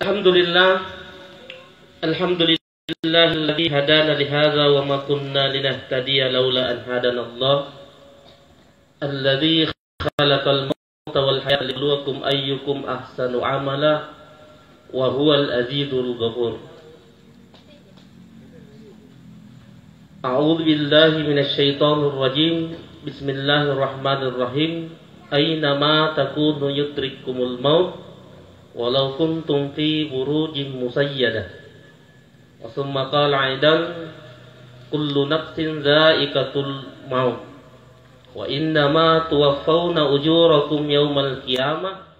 Alhamdulillah, alhamdulillahilladzi hadana li hadza wa ma kunna linahtadiya laula an hadana Allah. Alladzi khalaqal mauta wal hayata liyabluwakum ayyukum ahsanu amala wa huwal azizul ghafur. A'udzu billahi minasy syaithanir rajim. Bismillahirrahmanirrahim. Aina ma takunu yudrikumul maut walau kuntum fi burujin musayyadah. Wa thumma qala aidan kullu nafsin dha'iqatul maut wa innama tuwaffawna ujurakum yawmal qiyamah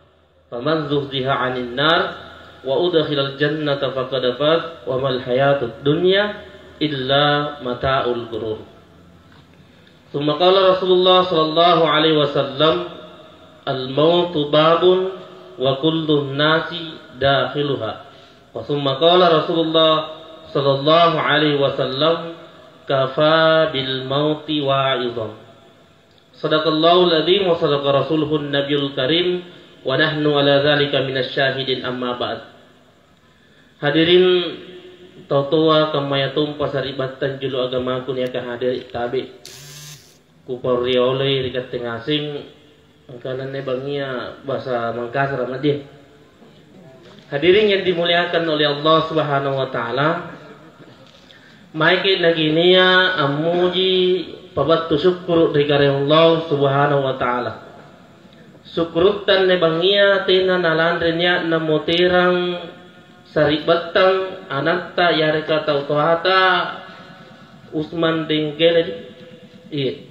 faman zuhziha 'anil nar wa udkhilal jannata faqad faz wa mal hayatud dunya illa mata'ul ghurur. Thumma qala Rasulullah sallallahu alaihi wasallam al-mautu babun wa kullu nasi dakhiluha. Wa thumma qala Rasulullah sallallahu alaihi wasallam kafa bil mauti wa'idhan. Sadaqallahul adzim wa sadaqa rasuluhun nabiyul karim wa nahnu ala dzalika minasy syahidin amma ba'd. Hadirin totoa kamayatum pasaribatan julu agama kun ya hadir tabi ku parioleh rikat tengasing kanan bangia bahasa Mangkasar Madin. Hadirin yang dimuliakan oleh Allah Subhanahu wa taala, maiki naginia amuji pabattu syukur dari Allah Subhanahu wa taala. Syukurutan ne bangia tina nalandrenya namotirang saribatan anatta yareka tautohata Usman dingkele iya.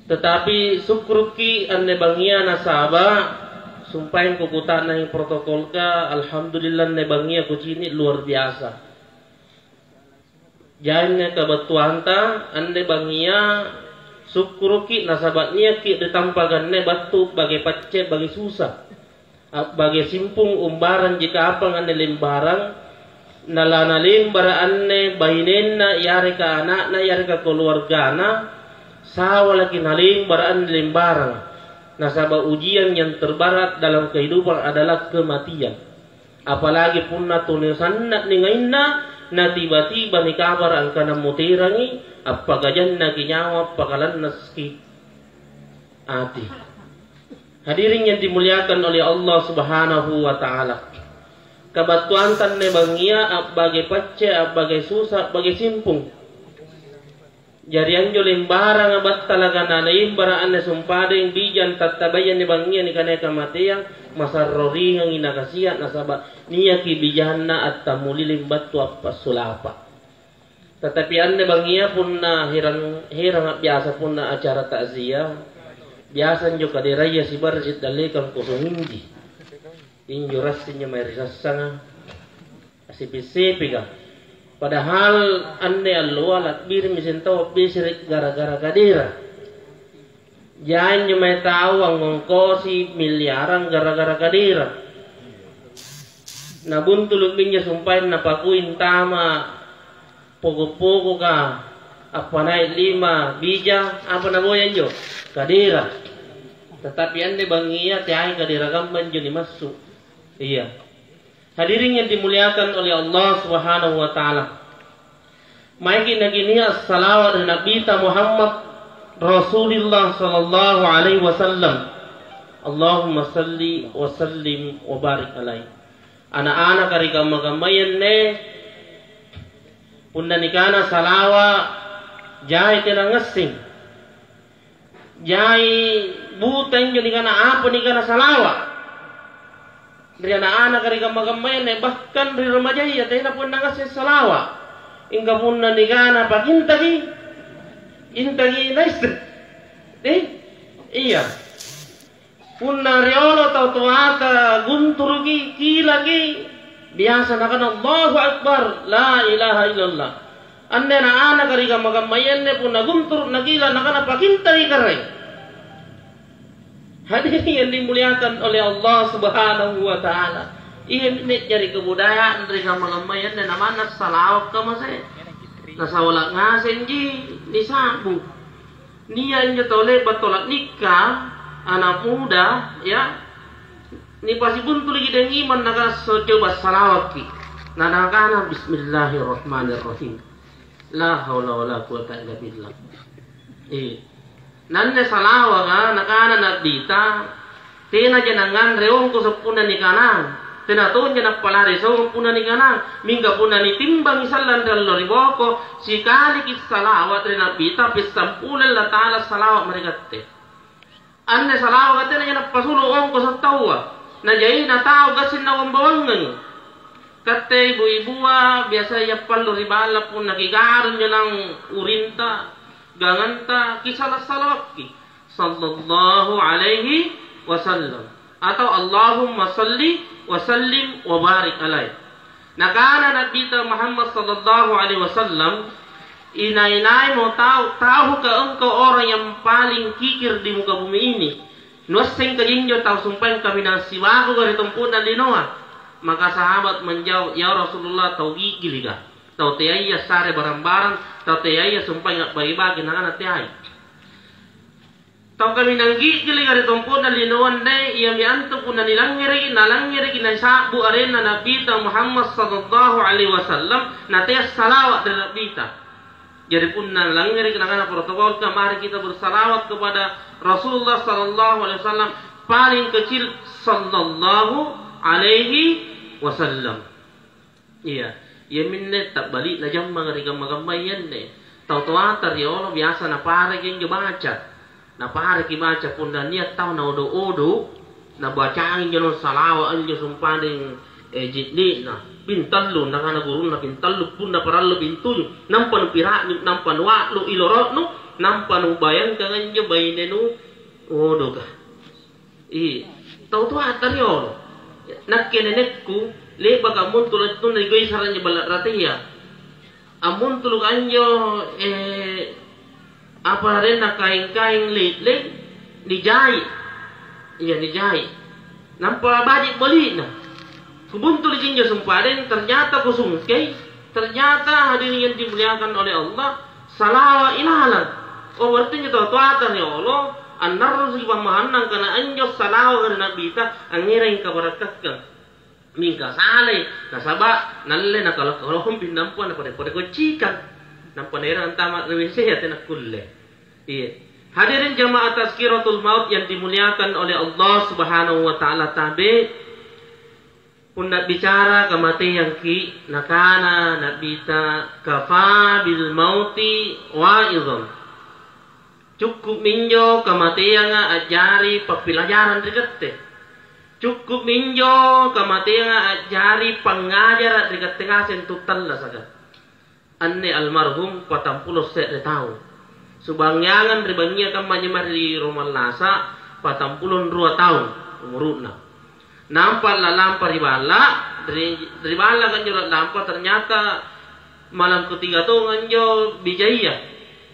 Tetapi sukruki anne bangia nasaba sumpahin kukutan na yung protokol ka, alhamdulillah ne bangia kucini luar biasa. Jangan nga kabatuan ta anne bangia sukruki nasabatnya ki ditampagan ne batu bagai pacce bagai susah. Bagai simpung umbaran jika apa anne limbarang nalana limbara anne bainenna yare ka anakna yare ka keluargana sawa lagi naling baraan lembarang. Nasabah ujian yang terberat dalam kehidupan adalah kematian. Apalagi pun na tulisan na ningainna na tiba-tiba ni kabar ang kanang mutirangi apagajan na ginyawa pakalan naski ati. Hadirin yang dimuliakan oleh Allah Subhanahu wa taala. Kabatuan tan ne bangia bagai pacce bagai susah bagai simpung. Jarian jo lembarang abat talaga na imbara anne sumpadeng bijan tatabayan ni bangia ni kanay kamatiang masarrori ang inakasiya nasaba niya ki bijanna at tamuli limbat tu apa sulapa. Tetapi anne bangia pun na hirang biasa pun na acara takziah biasa jo kadiraya si barjit dalikan kusumindi injo rassinya may risasanga asipi-sipi ka. Padahal ande alwalat bir misinto bisrik gara-gara kadira. Jangan cuma tahu ang ngongkosi miliaran gara-gara kadira. Nabun tulubingnya sumpahin napakuin tama pogo-pogo ka apa naik 5 bija apa naboyan jo kadira. Tetapi ande bangia tiai kadira gamban jo ni masuk. Iya. Hadirin yang dimuliakan oleh Allah Subhanahu wa taala. Maiki nagini as-salawat Nabi Muhammad Rasulullah sallallahu alaihi wasallam. Allahumma salli wa sallim wa barik alaihi. Anak-anak kari kamagayan ne punna nikana salawa jai tena ngasing. Jai buteng jadi kana apa nikana salawa. Dari anak-anak kari kamagayan ne bahkan dari remaja ya tena pun ngasih salawa. Inga punna nikana pak intagi nice iya punna riolo tau tuata gunturugi kilagi biasa nakan Allahu Akbar la ilaha illallah anne na ana kari kamagamayenne punna guntur nagila nakana pak intagi karai. Hadirin yang dimuliakan oleh Allah Subhanahu wa taala. Ini jadi kebudayaan dari kamagayan dan namanya salawat ka masay. Nasawala ngasen ji ni sabu. Niya nyo tole batolak nikah anak muda ya Ni pasi buntu lagi dengan iman naga coba salawat ki. Nanakana bismillahirrahmanirrahim. La haula wala quwata illa billah. Nanne salawa ga nakana nabita tena janangan reong ko sapuna ni kanang. Tena ton janak palari so puna ni kanang. Mingga puna ni timbang isalan dallo riboko si kali ki salawat re nabita pisampulan la taala salawat merekatte. Anne salawa ga tena janak pasulo ong ko sa tawa. Na jai na tao gasin na wambawangan. Kate ibu-ibua biasa ya pallo ribala pun nagigaron nyo ng urinta, ganganta, kisala salawaki sallallahu alaihi wasallam atau Allahumma salli wa sallim wa barik alaihi. Nakana nabita Muhammad sallallahu alaihi wasallam inainay mo tahu ka engkau orang yang paling kikir di muka bumi ini. Nuasing kajinyo tahu sumpahin kami ng siwago gari tumpunan linoa. Maka sahabat menjawab, ya Rasulullah tahu gigil ga, tahu tiaya sare barang-barang, tahu tiaya sumpah nggak bagi-bagi nangan tiaya. Tahu kami nang gigil ga ditumpu na linuan deh, ia miantu pun nalangiri na sabu arena Nabi Muhammad sallallahu alaihi wasallam, na tiaya salawat dari Nabi. Jadi pun nalangiri nangan protokol mari kita bersalawat kepada Rasulullah sallallahu alaihi wasallam paling kecil sallallahu alaihi wasallam. Iya, ya minne tak balik na jam mga rigam-magamay yan eh. Tau-tuatar ya Allah biasa na pare yung baca. Na pare ki baca pun na niya tau na odo-odo na bacaan nyo ng salawaan nyo sumpaning jitli na pintallo na nga nagurun na pintallo pun na paralo pintuyo nampan pira nampan waklo ilorot no nampan ubayan ka nga nyo baynenu odo ka. Tau-tuatar ya Allah. Nakkenenekku leba kamun tulad tun nagoy saran niya balat ratiya amun tulog anyo apa rin na kain-kain lit-lit dijai iya dijai nampa badik balik na kubun tuligin niyo sumparin ternyata kusungkay ternyata hadirin yang dimuliakan oleh Allah salawa inahalan berarti nyo tuatan ya Allah anar si pamahanan kana anyo salawa kana nabita ang ngirang kabarakat ka mingka saleh kasaba nalle nakalakalahum pinampuan na pada kocikan nampan era antama rewese ya tenak kulle. Iya. Hadirin jamaah tazkiratul maut yang dimuliakan oleh Allah Subhanahu wa taala tabe pun nak bicara kematian ki nakana nabita kafa bil mauti wa'idhon. Cukup minyo kematian ajari pelajaran dikete. Cukup minyo kematian ajari pengajar dekat tengah sentutan lah saja. Anne almarhum 40 set tahun. Subangyangan ribangia kampanye mari Romal Nasa 42 tahun umurna. Nampak lah lampa dari bala kan jurat lampa ternyata malam ketiga tu nganjo bijaya.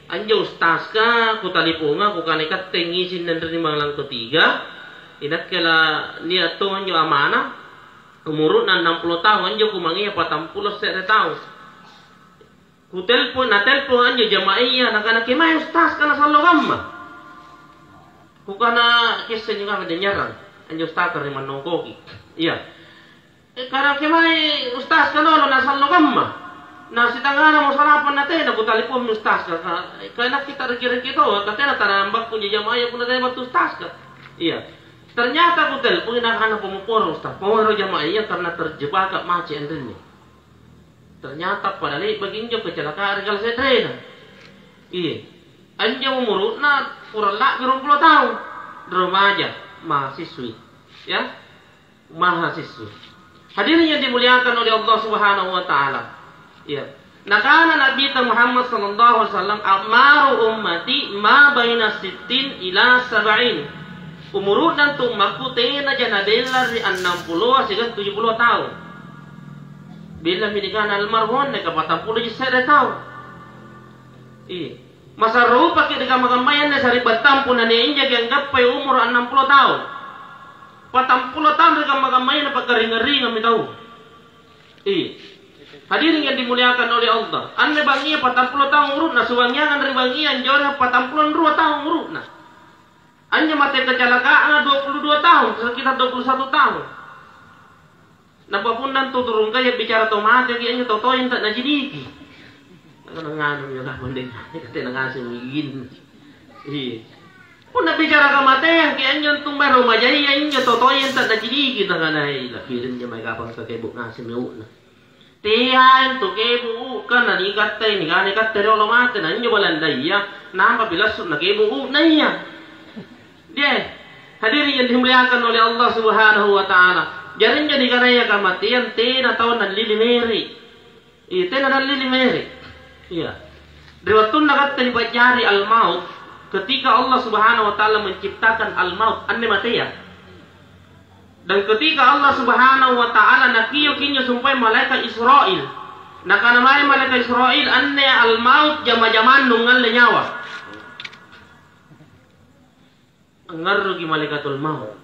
Anjo ustaz ka kutalipunga kukanekat tengisin dan dari malam ketiga. Inat kala niat tu anjo amanah umurut 60 tahun anjo kumangi 40 set tahun. Ku telpon anjo jamaiyah nak kemai ustaz kana sallo gamma. Ku kana kisah juga mendenyaran anjo ustaz dari manongkoki. Iya. Kana kemai ustaz kana lo na sallo gamma. Na si tangana mo sarapan natin ku telepon ustaz ka. Kana kita reki-reki to katena tarambak punya jamaiyah pun ada ustaz ka. Iya. Ternyata ku telepon na pemupor ustaz. Pawaro jamaiyah karena terjebak kat macet endrenya. Ternyata pada lek baginjo kecelakaan regal setrena. Iya. Anjo umurna kurang lak 20 tahun. Remaja, mahasiswi. Ya. Mahasiswi. Hadirin yang dimuliakan oleh Allah Subhanahu wa taala. Ya. Nakana Nabi Muhammad sallallahu alaihi wasallam amaru ummati ma baina 60 ila 70. Umurut dan tumaku tena janadela di 60 hingga 70 tahun. Bila minikana almarhum na 40 jisere tahun. Masa ro pakai dengan magamayan na sa ribatampo na niinja ganggap pa umur 60 tahun. 40 tahun dengan magamayan na pagkaring-ring kami tahu. Hadirin yang dimuliakan oleh Allah. Ane bangia 40 tahun urut na suwangyangan ribangian jore 42 tahun urut na. Anya mati kecelakaan 22 tahun, sekitar 21 tahun. Napa pun dan turun kaya bicara tomate kayaknya totoin tak najidiki. Nganu ya lah mending kate ngasih migin. Iya. Pun nak bicara kematian kayaknya tung baru majai nya totoin tak najidiki tak kanai lah pirin nya mai kapang sa kebuk ngasih meuna. Tiyan to kebu kan nani katte ni gani katte ro mate nan nya balandai ya. Nampa bilasut na kebu na iya. Dia hadirin yang dimuliakan oleh Allah Subhanahu wa taala. Jarin jadi karaya kematian tena tahun dan lili meri. Iya tena dan lili meri. Iya. Riwayatun nakat teribajari al maut ketika Allah Subhanahu wa taala menciptakan al maut anne matia. Dan ketika Allah Subhanahu wa taala nakiyo kinyo sumpai malaikat Israel. Nakanamai malaikat Israel anne al maut jama-jaman nungal nyawa. Angarrugi malaikatul maut.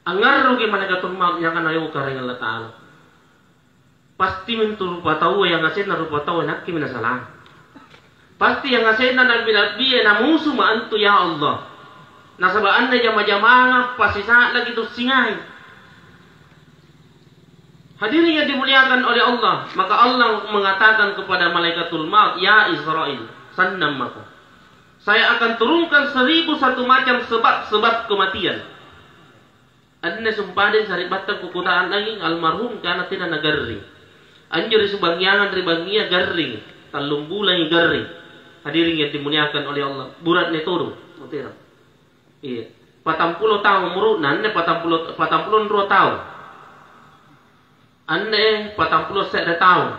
Angarrugi malaikatul maut yang akan ayo kareng Allah Ta'ala. Pasti mentu rupa tahu yang ngasih na rupa tahu nakki minasalah. Pasti yang ngasih na nabi na musuh ma antu ya Allah. Nasabaan na jama-jamanga pasti saat lagi tu singai. Hadirin yang dimuliakan oleh Allah, maka Allah mengatakan kepada malaikatul maut, ya Israel, sannam maka. Saya akan turunkan 1001 macam sebab-sebab kematian. Anne sumpaden sari batta kukutaan lagi almarhum karena tidak nagarring. Anjur subangyangan ribangia garring, talung bulan garring. Hadirin yang dimuliakan oleh Allah. Burat ne turun, mutira. Iya. 40 tahun murunan ne 40 2 tahun. Anne 40 sekda tahun.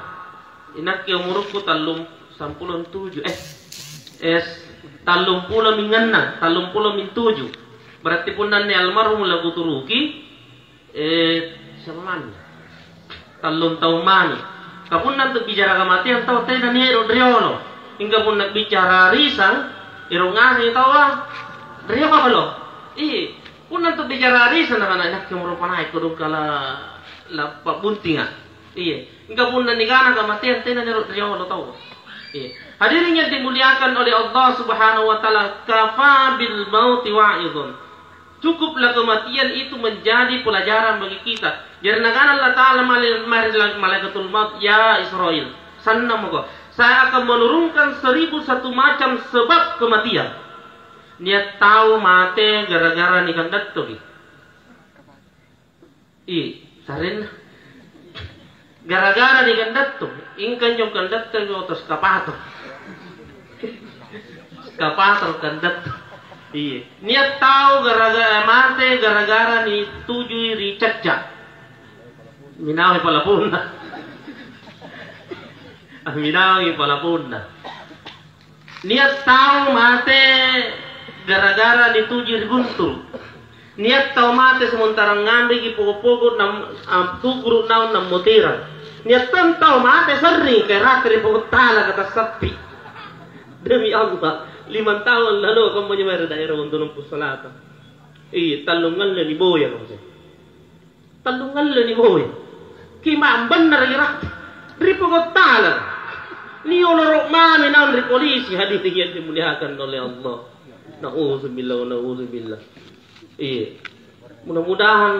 Inak ke umurku talung 97 talung pula minganna, talung pula min 7. Berarti pun nanti almarhum lagu turuki sama mana? Talung tahun mana? Kapun nanti bicara kematian tahu teh dan hero driono. Hingga pun nak bicara risang, irungan tahu drio apa lo? Pun nanti bicara risang anak-anak yang merupakan naik kedua kala lapak buntingan. Hingga pun nanti kana kematian teh dan hero driono tahu. Hadirin yang dimuliakan oleh Allah Subhanahu wa taala, kafa bil mauti wa'idun. Cukuplah kematian itu menjadi pelajaran bagi kita. Karena Allah Ta'ala malaikatul maut, ya Israel, sanna moga. Saya akan menurunkan 1001 macam sebab kematian. Niat tahu mate gara-gara nikah datto. Sarin gara-gara nikah datto. Ingkan yung kandatto yung otos kapato. Kapato kandatto. Iya. Niat tahu gara-gara mate gara-gara ni tujuh ri cacak. Minawi pala punna. Minawi pala punna. Niat tahu mate gara-gara ni tujuh ri guntur. Niat tahu mate sementara ngambil ki pokok-pokok nam tuguru naon nam mutiran. Niat tahu mate sering ke ratri pokok tala kata sapi. Demi Allah. 5 tahun lalu kamu menyemai daerah untuk numpus salata. Talungan le ni boya kasi. Talungan le ni boya. Kima benar irak. Ripo ko tala. Ni olorok mami naon ri polisi hadirin yang dimuliakan oleh Allah. Nauzubillah. Mudah-mudahan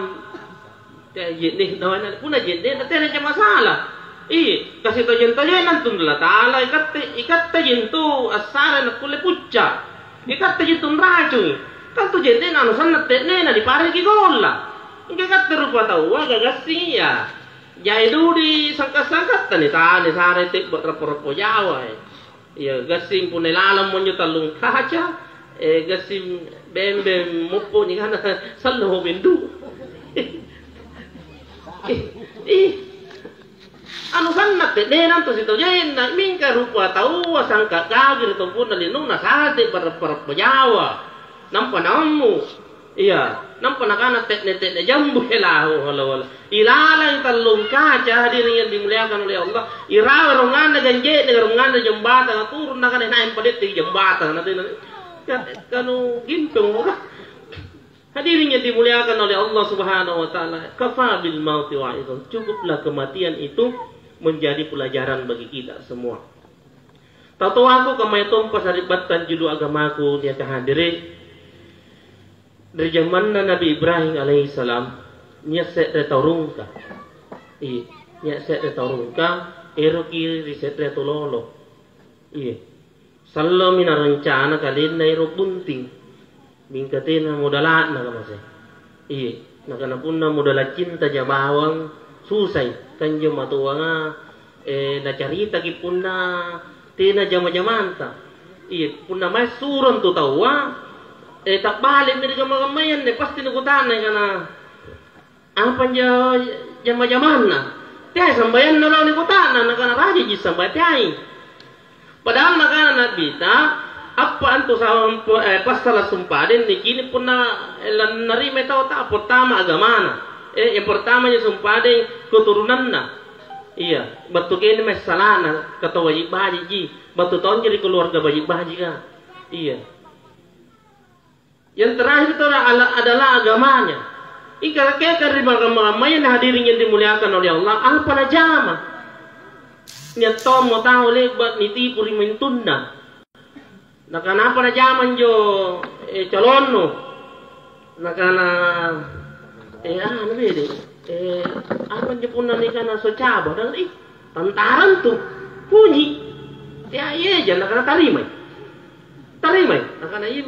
nih dawana puna jende tena masalah. Kasi tajen-tajen nantun la taala ikat tajen tu asara na kule pucca. Ikat tajen tu racu. Kan tu jende na sanna tene na di pare ki golla. Ikat rupa tahu gagasi ya. Jai dudi sangkat-sangkat tani tane sare te rapor-rapor Jawa. Ya gasim pun lalam monyo talung kaca. Gasim bembe mupo ni kana sallo bendu. Anu sanna te denan to sito jenna mingka rupa tahu sangka kagir to pun linung na sate par Jawa nampa namu iya nampa nakana te jambu helahu wala ilala talung kaca hadirin yang dimuliakan oleh Allah irawa rongan ganje dengan rongan jembatan turun nakana naim padet di jembatan nanti kanu gimpeng hadirin yang dimuliakan oleh Allah Subhanahu wa taala kafa bil mauti wa'idun cukuplah kematian itu menjadi pelajaran bagi kita semua. Tahu aku kamay tumpas haribatan julu agamaku dia hadirin. Dari zaman Nabi Ibrahim alaihissalam, nya set retorungka. Nya set retorungka, ero kiri set retololo. Sallo mina rencana kalian na ero bunting. Bingkatin na modalat na kamase. Nakana pun na modalat cinta jabawang susay. Kanjo matuwa nga, na carita ki pun na tina jama-jamanta. Pun na may suron to tawa. Tak balik dari gamay-gamayan, pasti nagutan na kana. Apa jama-jaman na? Tiay, sambayan na lang nagutan na, nakana raja ji sambay tiay. Padahal nakana nabita, apa anto sa pasala sumpaden, ni kini pun na narime tao ta, pertama agamana. Yang pertama niya sumpaden, keturunan na. Batu kini may salana, kata wajib bahaji ji. Batu tahun jadi keluarga wajib bahaji ka. Yang terakhir itu adalah agamanya. Ika-ika riba agama yang hadirin yang dimuliakan oleh Allah, apa najama? Niat tom mo tahu lebat niti puri mentunda. Nakana apa najaman jo calonno. Nakana ano bede? Apa jo pun nani kana so caba dan tantaran tuh bunyi. Ya iya jangan nakana tarimai. Nakana iya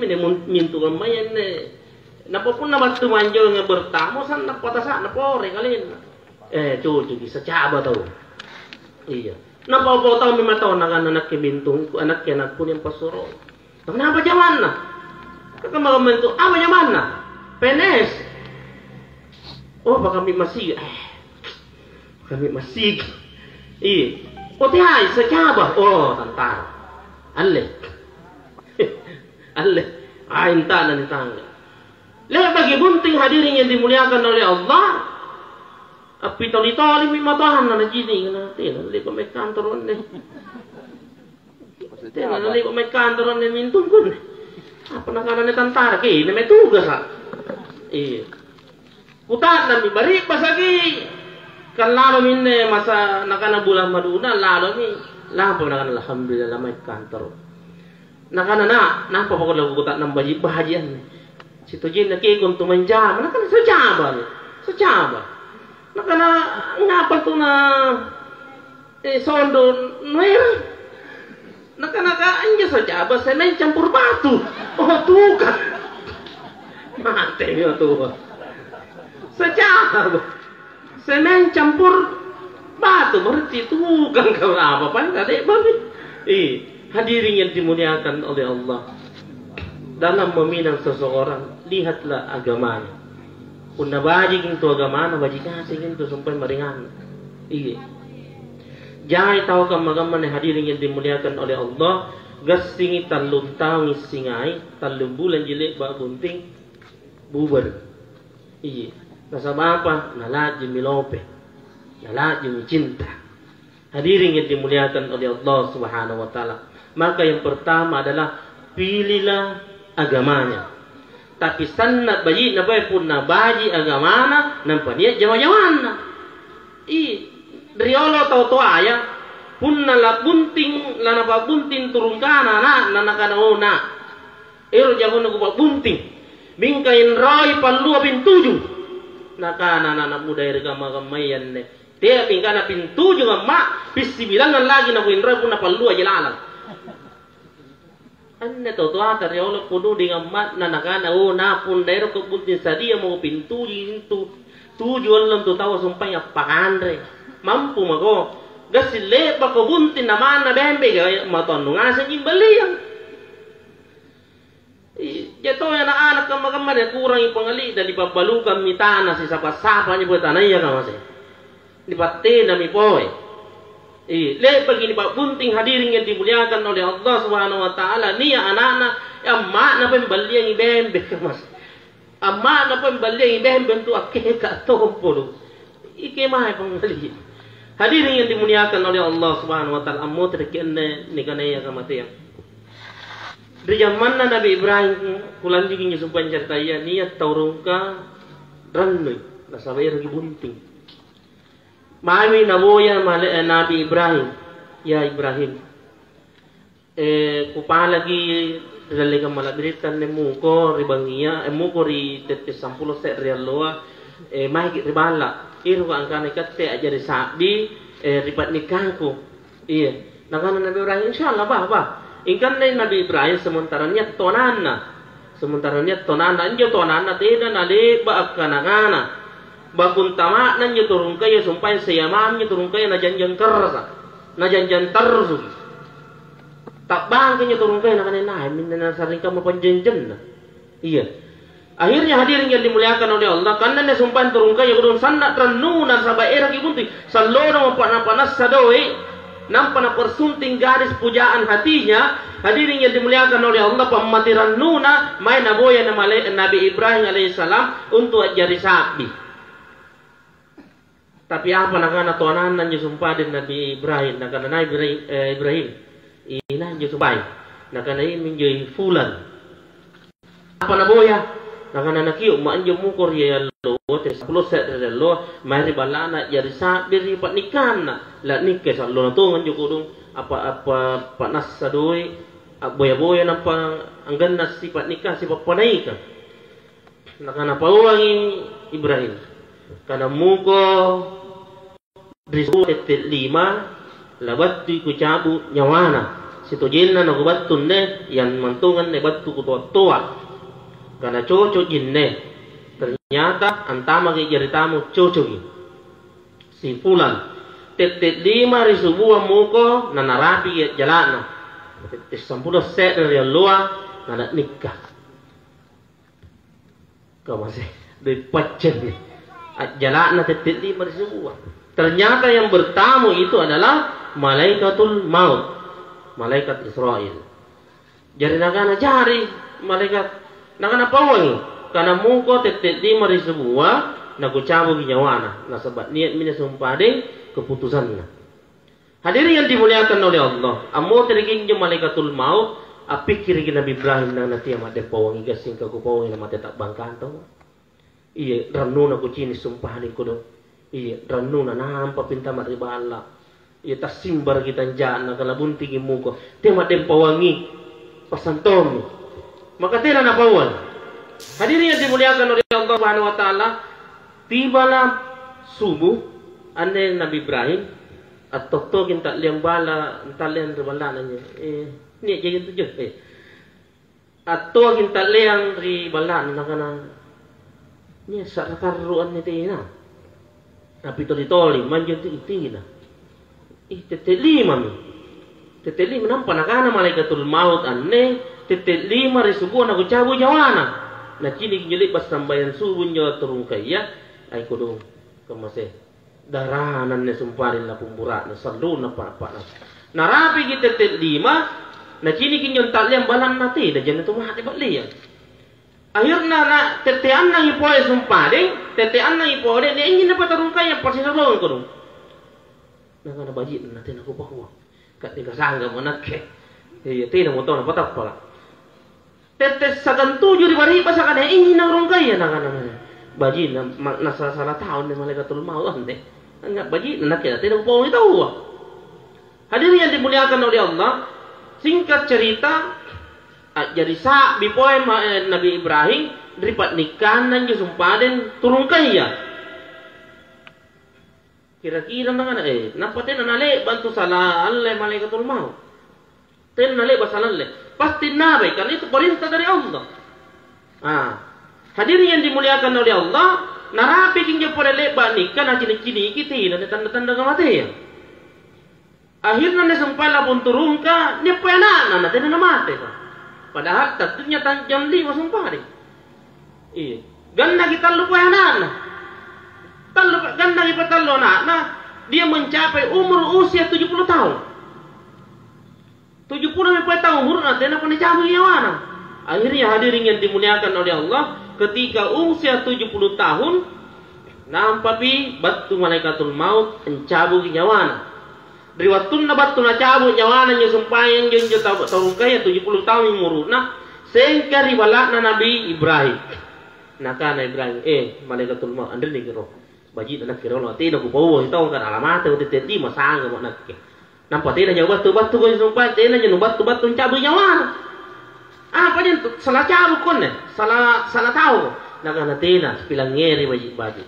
mintu gamayan napapun na batu manjo nga bertamu san napatasa napore kalin. Cucu bisa caba tau. Napapo tau mimatao nakana anak ke bintong anak pun yang pasuro. Kenapa jaman na? Kakamaman to, apa jaman na? Penes. Baka kami masig. Kami masig. Tihay, sa caba. Tantar. Alle. Inta na ni tangga. Lihat bagi bunting hadirin yang dimuliakan oleh Allah. Api tali-tali may matahan na najini. Nali ko may kantoron eh. Nali ko may kantoron eh mintong kun. Apa nakana ni tantara kaya na may tugas ha. Kutat na mi bari pasagi. Kan lalo min masa nakana bulan maduna lalo mi. Lapo nakana alhamdulillah may kantoron. Nakana napa ko lagu kutat ng bahagian. Situ jin na kikong tumanjama. Nakana sa jaba. Nakana ngapa to na sondo nuera. Nakana anja sa jaba sa may campur batu. Tukang. Mate niyo to. Sa jaba. Sa may campur batu. Berarti tukang ka apa pa. Hadirin yang dimuliakan oleh Allah. Dalam meminang seseorang, lihatlah agamanya. Kung nabajik itu agamanya, bajikan asing itu sampai meringan. Jangan tahu kamagaman hadirin yang dimuliakan oleh Allah. Gasingi talung tawi singai, talung bulan jelek bak bunting, bubar. Nasabah apa? Nalat jemi lope, nalat jemi cinta. Hadirin yang dimuliakan oleh Allah Subhanahu Wa Taala. Maka yang pertama adalah pilihlah agamanya. Tapi sanat bayi na bay pun na baji agamana nampak niat jawa-jawana. Dari Allah tahu aya pun na la bunting la na bunting turun kana na kana ona. Ero jago na ko bunting. Bingkain rai palua pintuju. Nakana na muda irgama gamayan ne. Dia bingkana pintuju gamma pisi bilangan lagi na ko rai pun na palua jalalan. Anne to dari Allah kudu dengan mat na nakana na pun daerah kebutin sadia mau pintu itu tujuan lam tu tahu sumpah ya pakandre mampu mako gasile pa kebuntin naman na bembe ga maton ngasa nyimbali yang jatuh anak-anak kamar yang kurang ipangali dari babalukan mitana si sapa-sapa ni buat tanaya ka masih dipate na mi poe. Lihat begini Pak bunting hadirin yang dimuliakan oleh Allah Subhanahu Wa Taala. Nia anak-anak amma na pembali yang ibembe mas. Amma na pembali yang ibembe tu akhirnya tak tompolo. Ike mah pengali. Hadirin yang dimuliakan oleh Allah Subhanahu Wa Taala. Ammo terkian ni kanaya kamatiang. Di zaman Nabi Ibrahim kulan jiging sumpan certaya niat taurungka rannoy nasabay lagi bunting. Mami naboya Nabi Ibrahim. Ya Ibrahim. Kupa lagi dalle ka malabiritan ne muko ribangia muko ri tette sampulo se rialloa mai ki ribala iru ka angkane katte ajari sabi ripat nikahku iya nakana Nabi Ibrahim insyaallah bah ingkan Nabi Ibrahim sementara niat tonana njo tonana tidak nade ba kana bakun tama nan nyo turun kaya sumpay sayamam nyo turun kaya na janjan kersa na janjan tersu tak bang nyo turun kaya na kanina minna na saring ka mapanjanjan na iya akhirnya hadirin yang dimuliakan oleh Allah karena na sumpay turun kaya kudun sanna ranuna sa baera kibunti sallono panas sadoi nampak na persunting garis pujaan hatinya. Hadirin yang dimuliakan oleh Allah, pematiran nuna main naboya Nabi Ibrahim alaihissalam untuk jadi sapi. Tapi apa nakana tuanan nan sumpah dengan Nabi Ibrahim, nakana Nabi Ibrahim, ina sumpah, nakana ini menjadi fulan. Apa naboya? Nakana nakiyo maanjo mukor ya lo, terus lo, mari balana jadi sapi ripat nikana, la nikah sallo natungan jukudung apa panas sadoi. Boya-boya nampak anggan sifat nikah sifat panaika nakana pawangi Ibrahim kana muko risu tetet 5 labat tu kucabu nyawana situ jinna na kubatun ne yang mantungan ne batu kutua kana cocok jinne ternyata antama ke jaritamu cocok si fulan tetet 5 risu buah muko na narapi jalana sampulo set dari luar nada nikah kau masih dari pacen jalan nanti tadi semua ternyata yang bertamu itu adalah malaikatul maut malaikat Israel jadi nakana cari malaikat nakana pawang karena muko tadi semua naku cabut nyawana nah sebab niat mina sumpah keputusannya. Hadirin yang dimuliakan oleh Allah, amo teriging jeng malaikatul maut, apikir gina Nabi Ibrahim na nanti amat depawangi gasing kagu pawangi na mati tak bangkan tau. Iya, ranu na kucini sumpah ni kudo. Iya, ranu na nampak pinta maribala. Iya, tasimbar kita jana kana bunting imuko. Ti amat depawangi pasantom. Maka tira na pawan. Hadirin yang dimuliakan oleh Allah Subhanahu wa taala, tibalah subuh ane Nabi Ibrahim atau kita liang bala talian rebala nanya ni jadi tu je atau kita liang ri bala nakana ni sakaruan ni tina tapi toli manjun ti na teteli nampak nakana malaikatul maut anne teteli risubu na kucabu jawana na cini kinjeli pas sambayan subuh nyo turun kaya ay kudu kamase darahanan ne sumparin na pumburat na saldo na pa narapi kita tet 5 na cini kinyon talyang balang nati na dyan ito mahati baliyan akhirnya na tetean na ipoy sumparing tetean na ipoy ni ingin na patarong kaya pasisalong ko nung nakanabajit na natin ako pakuha katika sangga mo nake tina mo to na patak pala tetes sa gantujo di bari pa sa kanya ingin na rong kaya nakanabajit bajit na nasa salah taon ni malaikatul maut ande enggak bajit nak kita tidak bohong itu. Hadirin yang dimuliakan oleh Allah, singkat cerita jadi sa bipoe Nabi Ibrahim daripat nikah dan sumpaden turun kaya. Kira-kira nang napa ten nale bantu salah alle malaikatul maut. Ten nale basalalle. Pasti nabe kan itu perintah dari Allah. Hadirin yang dimuliakan oleh Allah, narapi kinja pada lebar nikah na cini-cini kita dan tanda-tanda kematian. Akhirnya ne sempala pun turun ka, dia pena na tena mati ka. Padahal tentunya jam 5 sumpah deh. Iya. Ganda kita lupa anak. Ganda kita lu anak. Dia mencapai umur usia 70 tahun. 70 sampai tahun umur nanti nak pernah cabut nyawana. Akhirnya hadirin yang dimuliakan oleh Allah, ketika usia 70 tahun, nampapi batu malaikatul maut mencabut nyawana. Dari waktu na batu na cabut nyawana nya sumpayan jeung tahun kaya 70 tahun umurna, sengkari balak na Nabi Ibrahim. Nakana Ibrahim, malaikatul maut andre ni kiro. Baji na kiro lo ti na ku pawo itaw kan alamat te ti masang mo nak. Nampak ti na nya batu-batu ko sumpay ti na nya batu-batu cabut nyawana. Apa dia tu? Salah cara kon ne. Salah tahu. Nakana tena pilang ngeri baju.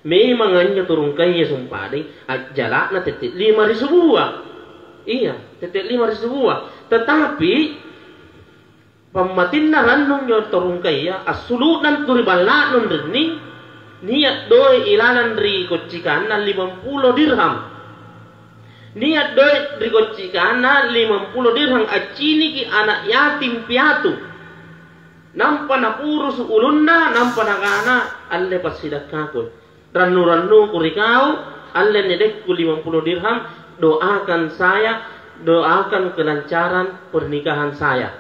Memang hanya turun kaya sumpah ding. Jalak na tetet 5.000 buah. Iya, tetet 5.000 buah. Tetapi pamatin na ranong nyo turun kaya asulut nan turi balak nun rini niat doi ilanan ri kocikan na 50 dirham. Niat doi ri kocikan na 50 dirham acini ki anak yatim piatu. Nampa na puro su ulunna, nampa na kana alle pasidakakon. Ranu-ranu kurikau, alle nedekku 50 dirham, doakan saya, doakan kelancaran pernikahan saya.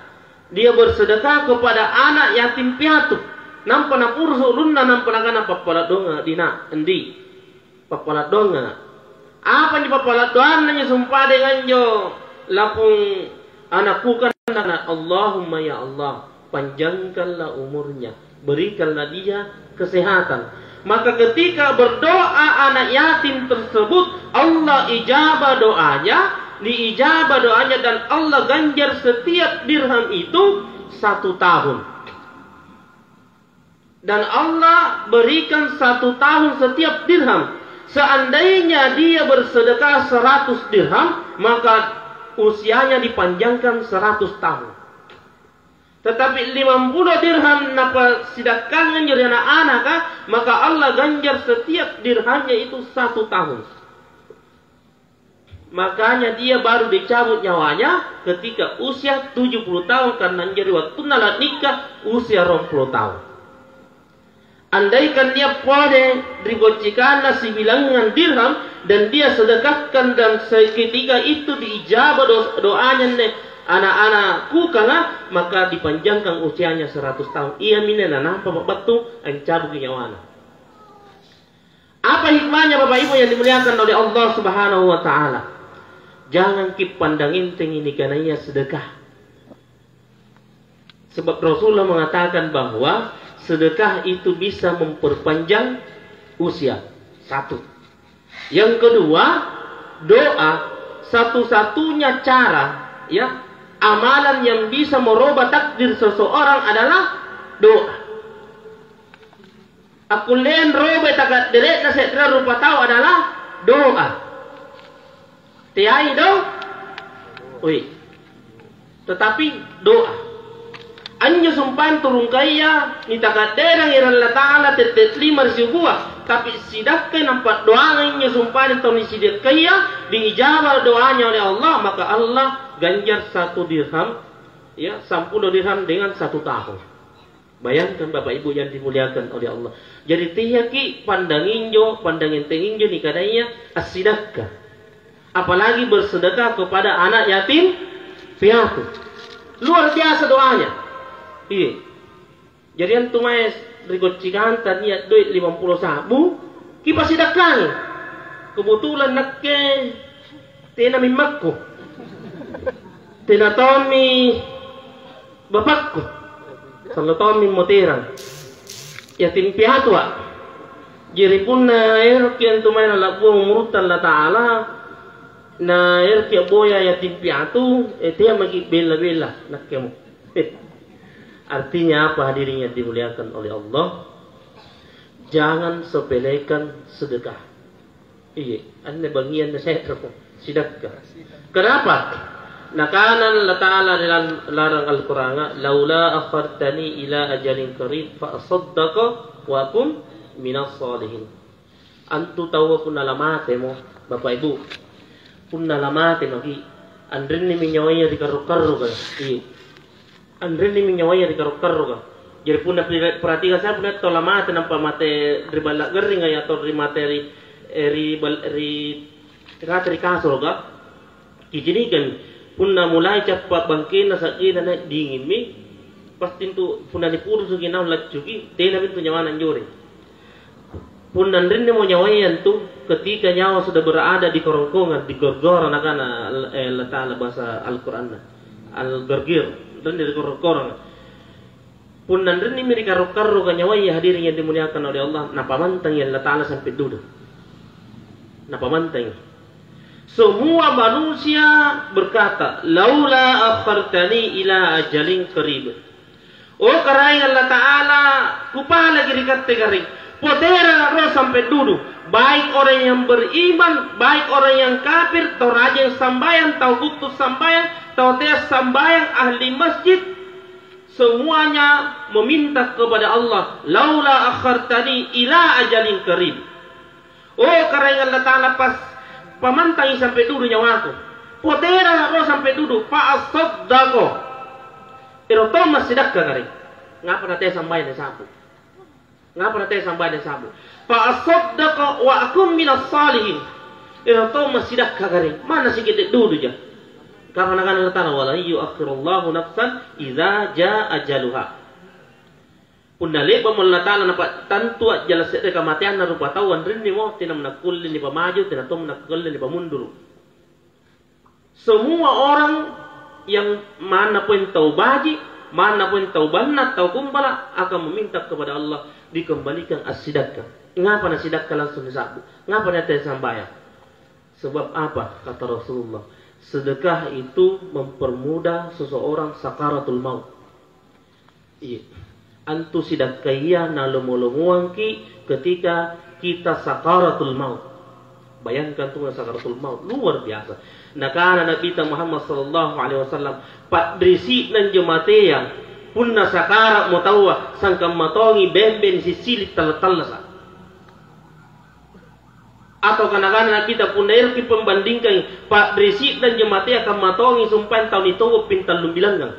Dia bersedekah kepada anak yatim piatu. Nampa na puro su ulunna, nampa na kana papalat donga dina endi. Papalat donga. Apa ni papalat doan nanya sumpah dengan jo lapung anakku kan Allahumma ya Allah, panjangkanlah umurnya, berikanlah dia kesehatan. Maka ketika berdoa anak yatim tersebut, Allah ijabah doanya, diijabah doanya, dan Allah ganjar setiap dirham itu 1 tahun. Dan Allah berikan 1 tahun setiap dirham. Seandainya dia bersedekah 100 dirham, maka usianya dipanjangkan 100 tahun. Tetapi 50 dirham napa sidakangan jadi anak-anak, maka Allah ganjar setiap dirhamnya itu 1 tahun. Makanya dia baru dicabut nyawanya ketika usia 70 tahun, karena jadi waktu nalat nikah usia 20 tahun. Andaikan dia pada dibocikan nasi bilangan dirham dan dia sedekahkan, dan seketika itu diijabah doanya anak-anakku kana, maka dipanjangkan usianya 100 tahun. Ia minena nampak batu ancabuk nyawana. Apa hikmahnya Bapak Ibu yang dimuliakan oleh Allah Subhanahu wa taala? Jangan kip pandangin ini karena ia sedekah. Sebab Rasulullah mengatakan bahwa sedekah itu bisa memperpanjang usia. 1. Yang kedua, doa satu-satunya cara, ya, amalan yang bisa merubah takdir seseorang adalah doa. Aku len robe takat derek na setra rupa tahu adalah doa. Tiai do? Oi. Tetapi doa. Anyo sumpan turun kaya ni takaderang iran la ta'ala tetet 5.000 buah, tapi sidakkan nampak doa anyo sumpan itu ni sidak kaya diijabah doanya oleh Allah, maka Allah ganjar 1 dirham, ya, 10 dirham dengan 1 tahun. Bayangkan Bapak Ibu yang dimuliakan oleh Allah. Jadi tiyaki pandangin tenginjo ni kadanya asidakah, apalagi bersedekah kepada anak yatim piatu. Luar biasa doanya. Iya. Jadi antum mas rikocikan tadi duit 50 sabu, kipas sidakkan. Kebetulan nakke tena mimakku. Tena Tommy bapakku. Salo Tommy moterang. Yatim piatu. Jadi pun na erkian tumay na labuang murutan la ta'ala na erkian boya yatim piatu, dia magi bela-bela nakke mo. Artinya apa hadirin yang dimuliakan oleh Allah? Jangan sepelekan sedekah. Iya, anda bagian saya sedekah. Kenapa? Nakanan Allah Ta'ala larang Al-Quran, laula akhartani ila ajalin qarib fa asaddaqa wa kum minas salihin. Antu tahu pun nalamate mo, Bapak Ibu. Pun nalamate magi. Andrin ni minyawaya di karu-karu kan. Iya. Andre ni minyawaya di karu-karu ka. Jadi pun perhatikan saya pun to lamate nampa mate ribalak gering ya atau ri materi ri kasur ka. Kijini kan pun mulai cepat bangkin na sakit na dingin mi pasti tu pun ni puru sugi na ulat cuki tena pintu nyawa nanjuri. Pun andre ni mo nyawaya tu ketika nyawa sudah berada di kerongkongan di gorgor akan Allah Ta'ala bahasa Al-Qur'an al-gargir dan dari korang pun nanti ini mereka rokar-rokar nyawai hadirin yang dimuliakan oleh Allah, napa mantang yang Allah Ta'ala sampai duduk, napa mantang. Semua manusia berkata, laula akhartani ila ajalin qarib, Oh karai Allah Ta'ala kupala girikat tegaring. Potera roh sampai duduk. Baik orang yang beriman, baik orang yang kafir, tau rajin sambayang, tau kutus sambayang, tau teas sambayang, ahli masjid, semuanya meminta kepada Allah, laula akhartani ila ajalin qarib. Oh karena Allah Ta'ala pas pamantai sampai duduk nyawaku. Potera roh sampai duduk, fa'asaddaqo. Pero Thomas sidakka kari. Ngapa na tayo sambayang na sabu? Ngapa na tayo sambayang na sabu? Fa'asaddaqo wa akum minas salihin. Pero Thomas sidakka kari. Mana sikit duduk ja? Karena Allah Ta'ala wala yuakhirullahu nafsan idza jaa ajaluha. Punale pa Allah Ta'ala napa tantu jelas sa kamatian na rupa tawan rin ni mo tinam nakulli ni pamaju tinatom nakulli ni pamundur. Semua orang yang mana pun taubaji, mana pun taubanat, tau kumbala akan meminta kepada Allah dikembalikan as-sidaqah. Ngapa na sidaqah langsung disabu? Ngapa na tayo sambayang? Sebab apa? Kata Rasulullah, sedekah itu mempermudah seseorang sakaratul maut. Iya. Antu sidakaiya na lumulunguangki ketika kita sakaratul maut. Bayangkan tuh sakaratul maut luar biasa. Nakana Nabi Muhammad sallallahu alaihi wasallam pat berisi nan jematea punna sakara motawa sangkam matongi bemben sisilit talatalasa. Atau kadang-kadang kita punna irki pembandingkan pak berisi dan jematea kam matongi sumpan tahun itu pintal lumbilanggang.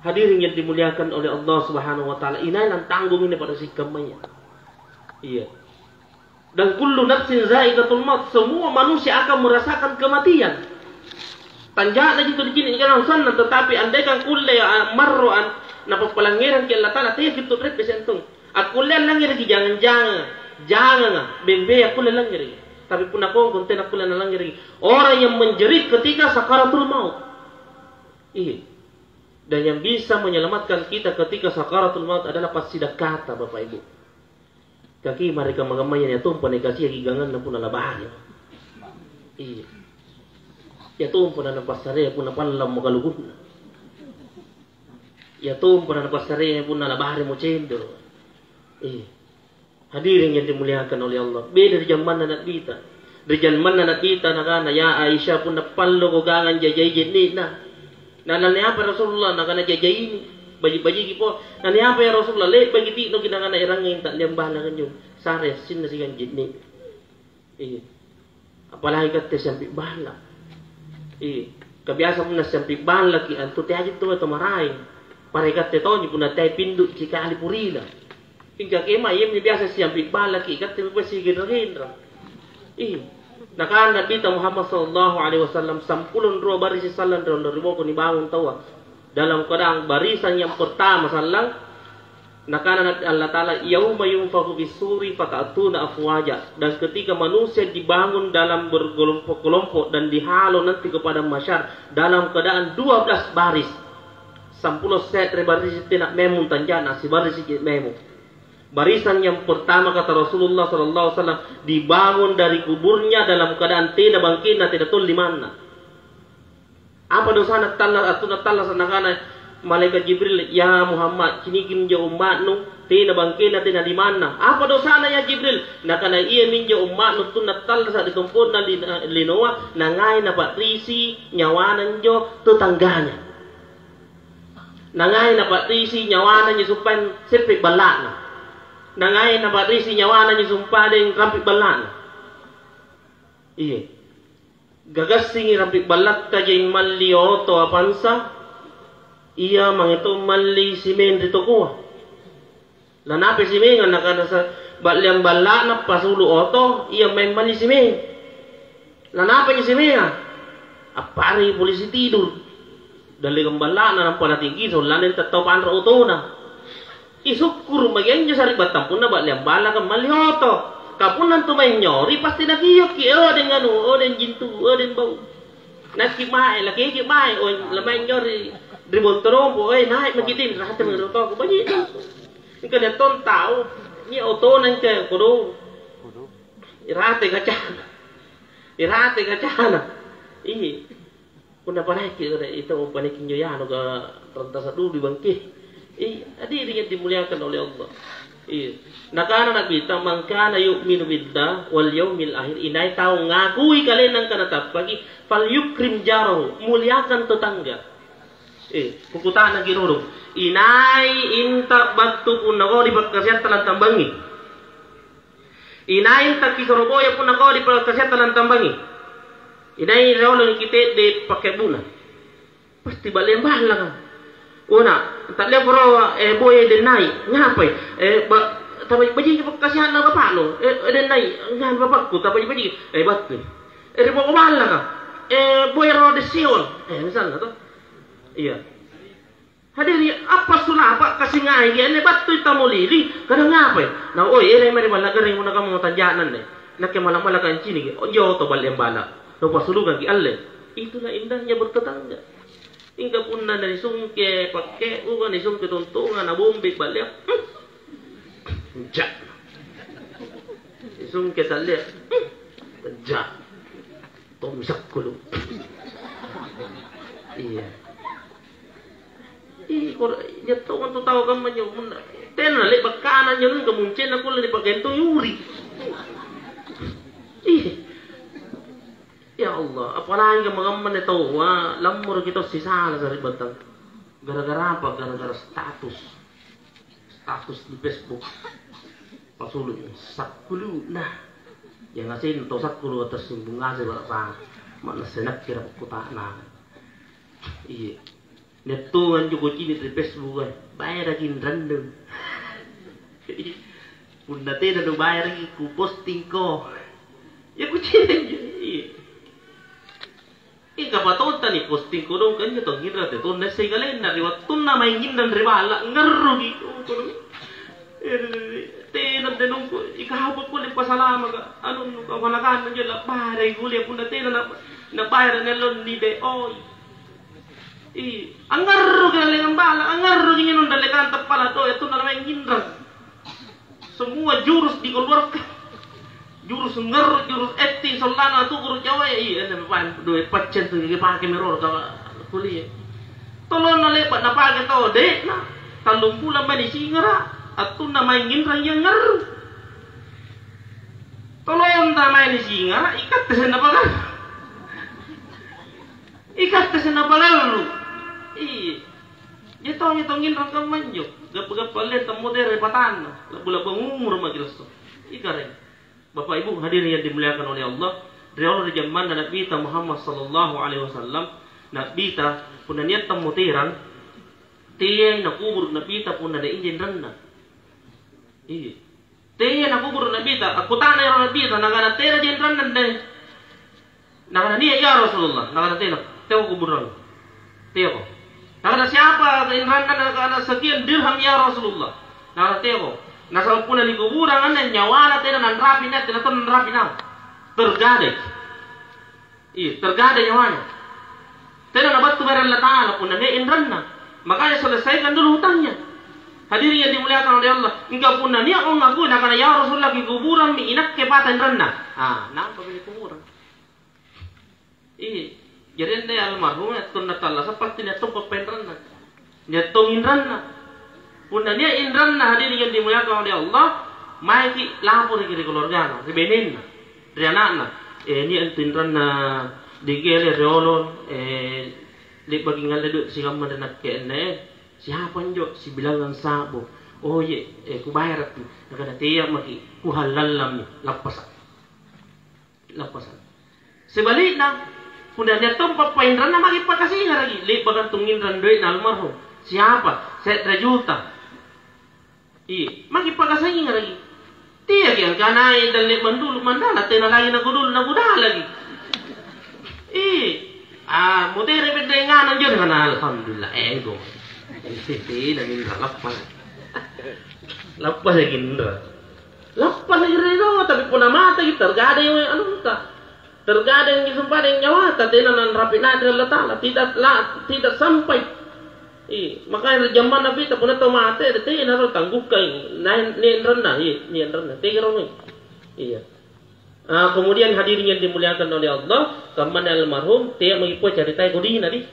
Hadirin yang dimuliakan oleh Allah Subhanahu wa taala, inilah tanggung ini pada si kemanya. Iya. Dan kullu nafsin za'iqatul maut, semua manusia akan merasakan kematian. Tanjak lagi itu di sini kan sana, tetapi andaikan kulle marroan napa palangiran ke Allah Taala teh gitu rek besentung. Aku kulle langir lagi jangan bembe aku kulle langir. Tapi pun aku konten aku kulle langir. Orang yang menjerit ketika sakaratul maut. Iya. Dan yang bisa menyelamatkan kita ketika sakaratul maut adalah pasidah kata Bapak Ibu. Kaki mereka mengamanya ya tumpah nekasi gigangan na puna labahan. Iya. Ya tumpah na pasare puna panlam magalugun. Ya tumpah na pasare puna labahan mo cendor. Iya. Hadirin yang dimuliakan oleh Allah. Beda dari zaman na kita. Dari zaman na kita nakana ya Aisyah puna pallo ko gangan jajay ni na. Nanani apa Rasulullah nakana jajay ini. Baji-baji po. Nani apa ya Rasulullah? Le bagi ti no kinanga na irangin tak liambah na kanyo. Sare sin na sigang jidni. Eh. Apalagi kat sampai bala. Eh. Kabiasa mo na sampai bala ki anto te ajit to maray. Pare kat te to ni puna tay pindu si kali purila. Tingka kema yem ni biasa sampai bala ki kat te mo sige gendra. Eh. Nakanda Nabi Muhammad sallallahu alaihi wasallam 10 baris sallan ron ribo ko ni bangun tawa. Dalam keadaan barisan yang pertama sallang nakana Allah Ta'ala yauma yunfaku bisuri fata'atuna afwaja, dan ketika manusia dibangun dalam berkelompok-kelompok dan dihalau nanti kepada masyar dalam keadaan 12 baris 10 set baris tidak memu tanjana si baris memu. Barisan yang pertama kata Rasulullah sallallahu alaihi wasallam dibangun dari kuburnya dalam keadaan tidak bangkit tidak tul di mana. Apa dosa nak talas atau nak talas nakana malaikat Jibril ya Muhammad kini kim jo umat nu tina bangkina tina di mana? Apa dosa na ya Jibril? Nakana iya minjo umat nu tu nak talas di kumpul na linoa nangai na patrisi nyawanan jo tetangganya. Nangai na patrisi nyawanan jo supan sepik balana. Nangai na patrisi nyawanan jo sumpadeng rampik balana. Iya. Gagasing rampik balak ka jeng malli oto apansa iya mangito malli simen dito ko lanape simen nga nakana sa balyang balak na pasulu oto iya may malli simen lanape ni simen apari polisi tidur dali kang balak na ng panatingki so lanin tataw panra oto na isukur magyan niya sa ribatang pun na balyang balak ka malli oto kapunan tumay nyori pasti nakiyok ki den anu den jintu den bau nakimai laki kimai lamay nyori dribontoro po naik magitin rahat ng roto ko bayi ika na ton tao ni auto nan ke kudo irate ka chana iya kuna panaki itu panaki nyo yan ga ranta sa dubi bangki adiri yang dimuliakan oleh Allah. Nakana nakita man kana yu'minu billah wal yaumil akhir inay tao ngakui kalian ng kanatapagi fal yukrim jarahu muliakan tetangga. Kukutaan ng ginurong inay inta batu pun nako di pagkasiyatan ng tambangi. Inay inta kisoroboya pun nako di pagkasiyatan ng tambangi. Inay rolo kita di pakebuna. Pasti balembah lang. Una, tak bro boy denai ngapai tapi baji kasihan na bapak lo denai ngan bapakku tapi baji batu ribo bala ka boy ro de siol misalnya to iya hadiri apa sulah apa kasih ngai ene batu itamolili kada ngapai na oi ere mari bala gari mo na kamu tanjanan ne nakke malam kan cini ojo to balembala to pasulugan ki alle itulah indahnya bertetangga. Hingga pun dari sungke pakai uang di sungke tuntungan abombik balik jak di sungke tali jak tomsak kulu iya kor jatuh kan tu tahu kan banyak pun tena le bakana nyun kemuncen aku le pakai tu yuri Ya Allah, apalagi kemagamman ito, lamur kita sisala sa ribatan. Gara-gara apa? Gara-gara status di Facebook. Pasulo yung sakulu na. Yang asin ito sakulu atas yung bunga sa mana senak kira kuta na. Iya. Netungan juga kini di Facebook bayar lagi random. Pun dati na bayar lagi ku posting ko. Ya ku iya. Kapatonta ni posting ko dong kan to gira te ton nese galen na riwat tun na may gindan ribala ngarro gi ko te na denong ko ikahapot ko ni pasalama ka ano ka wanakan na la pare guli pun te na bayar nelon ni de oy angarro galen ang bala angarro gi non dalekan tapala to eto na may gindan semua jurus di keluar jurus nger, jurus acting, solana tu guru Jawa iya, pan duit pacen tu kita pakai mirror kalau kuliah. Tolong nale pak napake tau dek na, talung bulan mani singera, atau nama ingin raya nger. Tolong nama ini singera, ikat tesen apa kan? Ikat tesen apa lalu? Nyetong rangkam manjuk, gap palet temu dari repatan, labu umur magil tu, ikareng. Bapak Ibu hadirin yang dimuliakan oleh Allah, dari zaman Nabi kita Muhammad sallallahu alaihi wasallam, Nabi kita pun niat temu terang, tiang nak kubur Nabi kita pun ada injin rendah. Tiang nak kubur Nabi kita, aku tanya orang Nabi kita, nak ada terang injin rendah deh. Nak ada dia ya Rasulullah, nak ada terang, tiang kubur orang, tiang. Nak ada siapa injin rendah, nak ada sekian dirham ya Rasulullah, nak ada tiang. Nasal puna di kuburan ane nyawana tidak nan rapi net tidak nan rapi nang tergade, tergade nyawana. Tidak nabat tu beran latala puna ne indranna. Makanya selesaikan dulu hutangnya. Hadirin yang dimuliakan oleh Allah. Hingga puna ni aku ngaku nak kena ya Rasulullah di kuburan mi inak kepatan indranna. Nampak di kuburan. Jadi ente almarhum itu natala seperti ni tumpah pendranna. Dia tong indranna. Puna dia indranna hadirin yang dimuliakan oleh Allah, mai ki lapor ki keluarga, si benin, si anak-anak. Ni ente indranna digele reolon, di bagi ngaleduk si kamar dan nak kene, siapa njo si bilangan sabo. Oh ye, ku bayar tu, nak ada tiap maki, ku halal lam ni, lapasan. Sebaliknya, puna dia tempat pa indranna maki pakasih lagi, li bagantung indran duit almarhum. Siapa? 7 juta. Maki pagkasangin lagi. Tiyak yang kanay dali mandulu mandala tena lagi nagudul lagi. Mudere beda nganan jud kana alhamdulillah ego. Siti namin lappan. Lappan lagi indra. Lappan lagi reno tapi puna mata kita tergada yung ano ta. Tergada yung sumpah yung nyawa ta tena nan rapi na latala tidak sampai. Makanya zaman Nabi tak pernah tahu mati, tapi ini harus tangguh kain, ni rendah, ni rendah, tiga orang. Iya. Kemudian hadirin yang dimuliakan oleh Allah, kaman almarhum dia mengipu cerita kodi nadi.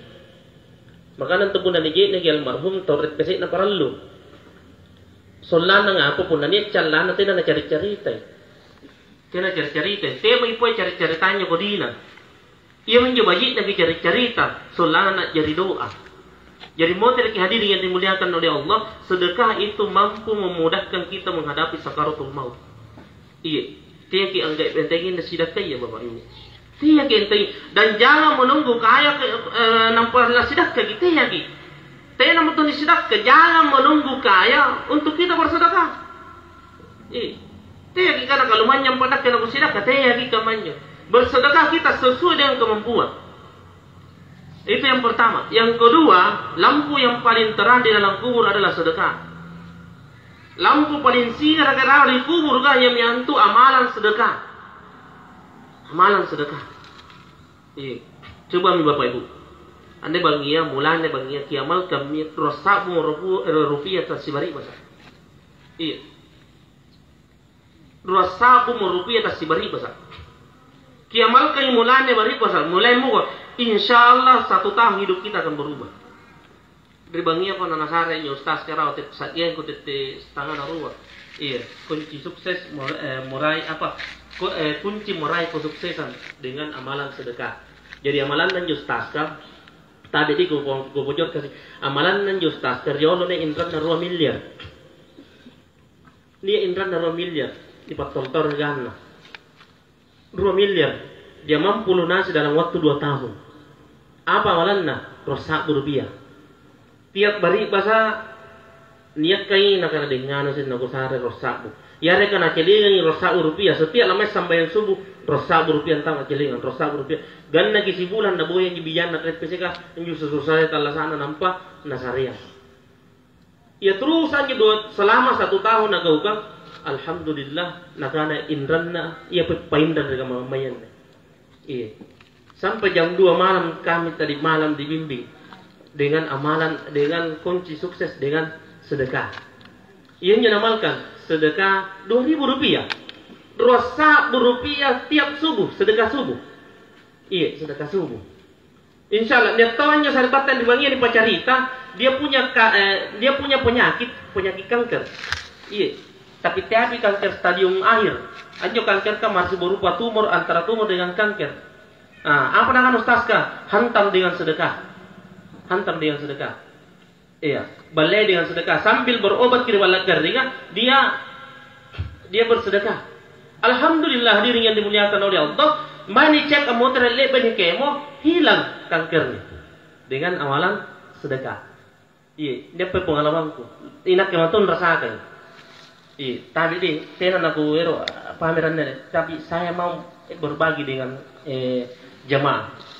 Makanan tepun nadi je nagi almarhum torret pesek na parallu. Solan nga apa pun nadi callan nanti na cari-cerita. Tina cari-cerita. Dia mengipu cari-ceritanya kodi na. Ia mencoba je nagi cari-cerita. Solan na jadi doa. Jadi model hadirin yang dimuliakan oleh Allah, sedekah itu mampu memudahkan kita menghadapi sakaratul maut. Iya. Tiya ki anggap entengin na sedekah ya Bapak Ibu. Tiya ki entengin dan jangan menunggu kaya nampak la sedekah gitu ya ki. Tiya namun tu sedekah jangan menunggu kaya untuk kita bersedekah. Tiya ki karena kalau manyam pada kena bersedekah tiya ki kamanya. Bersedekah kita sesuai dengan kemampuan. Itu yang pertama. Yang kedua, lampu yang paling terang di dalam kubur adalah sedekah. Lampu paling sinar di kubur yang menyentuh amalan sedekah. Amalan sedekah. Iya. Coba mi Bapak Ibu. Anda bangia mulanya bangia kiamal kami rosabu rupiah tasibari basa. Iya. Rosabu rupiah tasibari basa. Kiamal kami mulanya bari basa. Mulai muka. Insyaallah 1 tahun hidup kita akan berubah. Dari bangia ko na nasare ni ustaz kara otet satyan ko tete setengah narua. Iya, kunci sukses murai apa? Kunci murai kesuksesan dengan amalan sedekah. Jadi amalan nan ustaz ka tadi di ko bojor kasih amalan nan ustaz ka yo ne indran na 2 miliar. Dia indran na 2 miliar di patoltor ganna. 2 miliar dia mampu lunasi dalam waktu 2 tahun. Apa amalanna? Rosak rupiah. Tiap bari basa niat kai nak kena dengan sin nak usare rosak. Ya reka nak kelingan rosak rupiah setiap lama sampai subuh rosak rupiah entah kelingan rosak rupiah. Ganna kisi bulan na boy yang bijan nak repesika inju susah tala sana nampak nasaria. Ya terus aja selama 1 tahun nak ukang alhamdulillah nakana indranna ia paindan dengan mamayan. Iya. Sampai jam 2 malam kami tadi malam dibimbing dengan amalan, dengan kunci sukses, dengan sedekah. Ia menamalkan sedekah 2.000 rupiah. Rosa rupiah tiap subuh, sedekah subuh. Iya, sedekah subuh. Insya Allah, dia tahunya saripatan di bangian di pacarita, dia punya penyakit kanker. Iya, tapi tapi kanker stadium akhir. Anjo kanker kan masih berupa tumor, antara tumor dengan kanker. Apa dengan ustazkah? Hantam dengan sedekah. Hantam dengan sedekah. Iya, balai dengan sedekah sambil berobat kiri balak keringan, dia bersedekah. Alhamdulillah hadirin yang dimuliakan oleh Allah, mani cek amotra leben kemo hilang kankernya dengan amalan sedekah. Iya, dia pengalamanku. Inak kematun rasakan. Iya, tadi di tenan aku pamerannya, tapi saya mau berbagi dengan jemaah.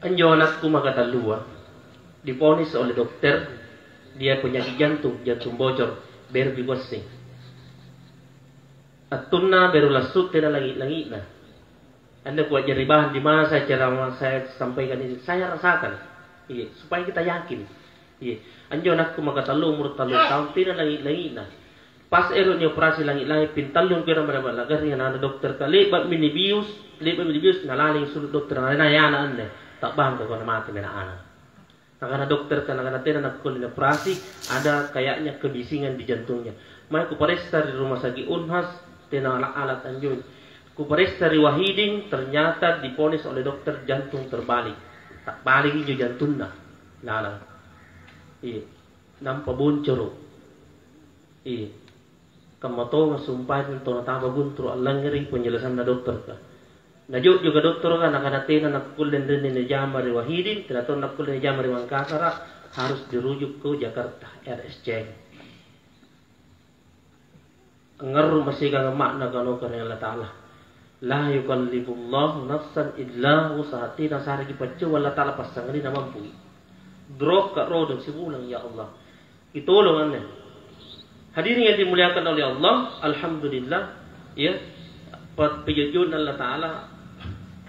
Anjo anakku makatalua diponis oleh dokter dia penyakit jantung bocor berbigosing. Atunna berulasut tidak lagi nah. Anda buat jeribahan di mana saya sampaikan ini saya rasakan. Iya, supaya kita yakin. Iya, anjo anakku makatalu umur 3 tahun tidak lagi nah. Pas ni operasi langit pintalun kira berapa lagar yang ada dokter kali lebat minibius nalaling sulut dokter na ande. Tak bangga kalau mati mena anak. Karena dokter karena nak kulit operasi ada kayaknya kebisingan di jantungnya. Mai ku periksa di rumah sakit Unhas dengan alat anjun. Ku periksa di Wahidin ternyata diponis oleh dokter jantung terbalik. Tak balik hijau jantungnya. Lalang. Iya. Nampak boncoro. Iya. Kamu sumpah itu nataba buntur Allah ngeri penjelasan na dokter ka. Najuk juga dokter kan akan nak kulen dan ini jamari Wahidin, tidak nak kulen jamari Wangkasara harus dirujuk ke Jakarta RSC. Ngeru masih kang makna kalau karena Allah Taala. La yukallifullahu nafsan illa wus'aha nasari kipacu Allah Taala pasang ini nama mampu. Drop ka rodon sibulang ya Allah. Itulong ane. Hadirin yang dimuliakan oleh Allah, alhamdulillah ya. Pejujun Allah Taala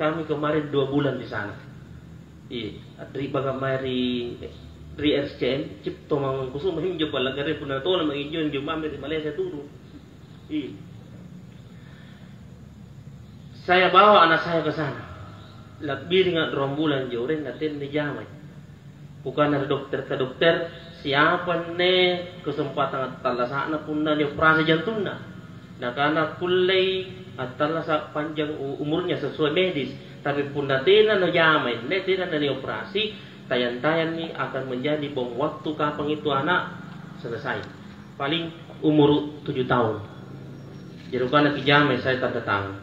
kami kemarin 2 bulan di sana. Iya, dari bagamari dari RCN cipto mang kusum hinjo balagare puna tola mang hinjo di Malaysia turun. Iya. Saya bawa anak saya ke sana. Lebih dengan rombulan joren natin di jamai. Bukan ada dokter ke dokter, siapa ne kesempatan talasana punna ni operasi jantungna. Nah karena kulai talasa panjang umurnya sesuai medis, tapi punna tena no jamai, ne tena ni operasi, tayan-tayan ni akan menjadi bom waktu kapan itu anak selesai. Paling umur 7 tahun. Jadi karena kijamai saya tanda tangan.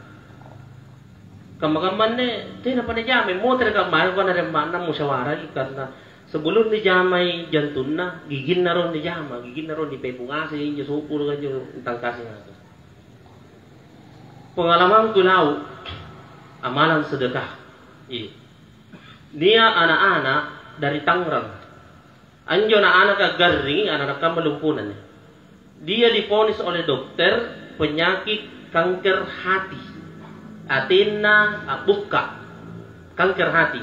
Kamagaman ne, tena pa ni jamai, mo talaga mayo ka na rin mana musyawarah karena sebelum dijamai jantungna, gigin na ron dijama, gigin na ron dipepungasi, yung supur kan yung tangkasi natin. Pengalaman kulau, amalan sedekah. Dia anak-anak dari Tangerang. Anjo anak-anak garing, anak-anak melumpunan. Dia diponis oleh dokter penyakit kanker hati. Atina buka, kanker hati.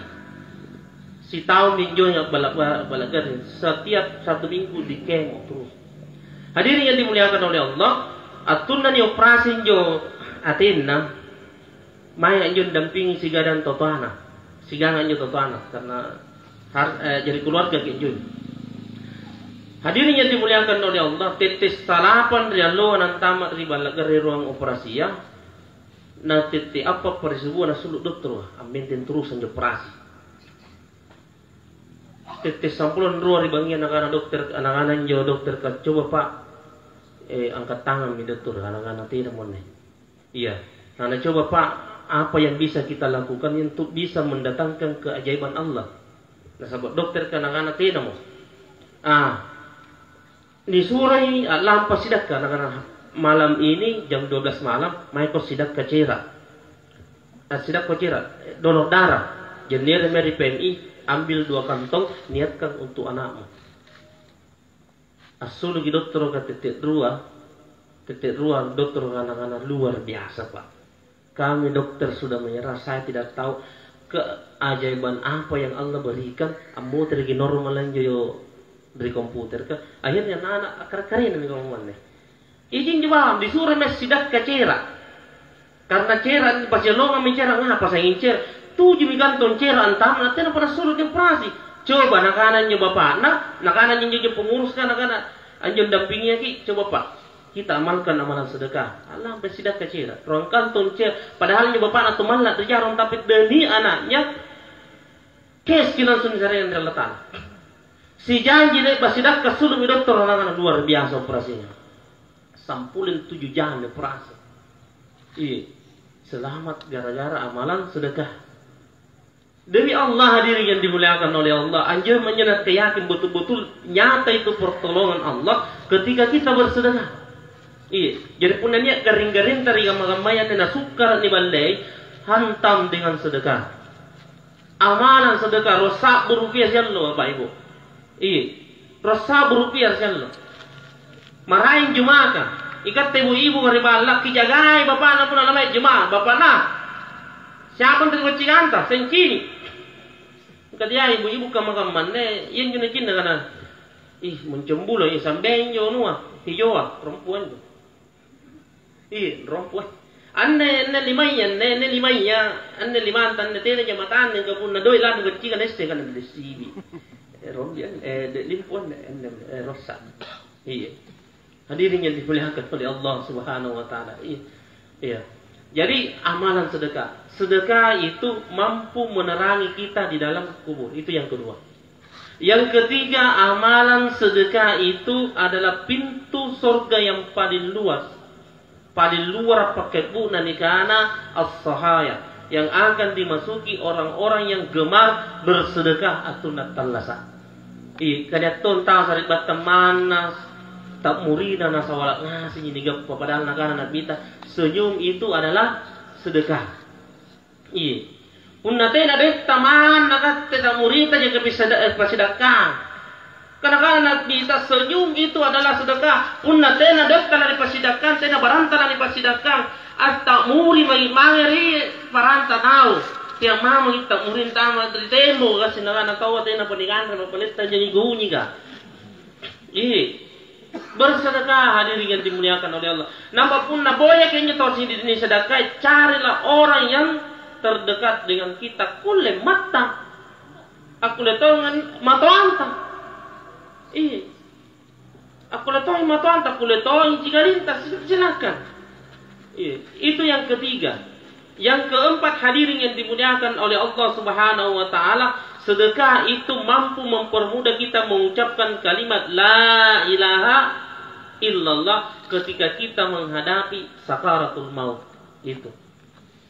Si tahun ninjonya balagar setiap 1 minggu di kemo terus. Hadirin yang dimuliakan oleh Allah, atun na ni operasi njo atina, maya njo dampingi si gadan totoana, si gangan njo totoana karena jadi keluarga kinjo. Hadirin yang dimuliakan oleh Allah, tetes salapan rialo nan tamat ri balagar ri ruang operasi ya. Na tete apa perisibuan na suluk dokter, amenten terus njo operasi. Tetes sampulon ruang ribangi anak-anak dokter, anak-anak njo dokter kan coba Pak angkat tangan mi dokter, anak-anak tidak mau nih. Iya, karena coba Pak, apa yang bisa kita lakukan untuk bisa mendatangkan keajaiban Allah. Nah, sahabat dokter ke anak-anak tidak mau. Disurai lampas sidak ke anak-anak. Malam ini jam 12 malam, mai ko sidak ke cera. Sidak ko cera, donor darah. Jenir meri PMI, ambil 2 kantong, niatkan untuk anakmu. Asal lagi dokter ke titik ruang dokter anak-anak luar biasa Pak. Kami dokter sudah menyerah, saya tidak tahu keajaiban apa yang Allah berikan. Ambo tergi normal aja yo dari komputer ke. Akhirnya anak-anak akar-akarin nih ngomongnya. Izin juga disuruh mes sidak ke cera. Karena cera pas jelonga mencera ngapa saya ngincer. 7 kantong cera antam nanti pada suruh operasi. Coba anak-anak nyo bapak, anak-anak nyo pengurus kan anak-anak anjur dampingi ki, coba Pak. Kita amalkan amalan sedekah. Allah bersidak ke cera. Ruang kantong cera. Padahal nyo bapak atau malah terjarong tapi demi anaknya kes kinan sun yang relatan. Si janji deh bersidak ke suluk dokter anak-anak luar biasa operasinya. Sampulin 7 jam operasi. Iya. Selamat gara-gara amalan sedekah. Demi Allah hadirin yang dimuliakan oleh Allah, anjur menyenat keyakin betul-betul nyata itu pertolongan Allah ketika kita bersedekah. Iya. Jadi punanya garing-garing dari gamay-gamayan na sukar ni balay hantam dengan sedekah. Amalan sedekah rosak berupiah siyan lo Bapak Ibu. Iya. Rosak berupiah siyan lo. Marahin jumaka. Ikat ibu-ibu maribalak kijagai bapak na pun alamay jumah bapak na. Siapa yang terkecikanta sencini. Ikat ya ibu-ibu kamagaman ne yan yun nakin na kana. Mencembulo isang benyo nuwa hijoa perempuan tu. Perempuan. Anne limaya anne limantan ne tena jamatan ne kapun na doi lan kecikan este kan de sibi. Rombian limpuan rosak. Iya. Hadirin yang dimuliakan oleh Allah Subhanahu wa taala. Iya. Jadi amalan sedekah. Sedekah itu mampu menerangi kita di dalam kubur. Itu yang kedua. Yang ketiga, amalan sedekah itu adalah pintu surga yang paling luas. Paling luar pakai bunan ikana as-sahaya. Yang akan dimasuki orang-orang yang gemar bersedekah atau natalasa. Kaya tahu sarit batamanas tak murina nasawala ngasih nigap padahal nagana nabita. Senyum itu adalah sedekah. Iya. Unnate na det taman nakat tak murita jaga bisa sedekah. Kadang-kadang nabita senyum itu adalah sedekah. Unnate na det kana dipasidakkan, tena baranta na dipasidakkan. At muri may mangeri paranta tao. Tiang mamo kita murin tama dari tembo kasi nagana tawa tena panigan na mapalita jadi gunyi ka. Iya. Bersedekah hadirin yang dimuliakan oleh Allah. Nampak pun naboya kayaknya tahu sini ini sedekah. Carilah orang yang terdekat dengan kita. Kule mata. Aku leto dengan mata anta. Iya. Aku leto dengan mata anta. Aku leto dengan jika lintas. Silakan. Iya. Itu yang ketiga. Yang keempat hadirin yang dimuliakan oleh Allah Subhanahu wa taala, sedekah itu mampu mempermudah kita mengucapkan kalimat la ilaha illallah ketika kita menghadapi sakaratul maut. Itu.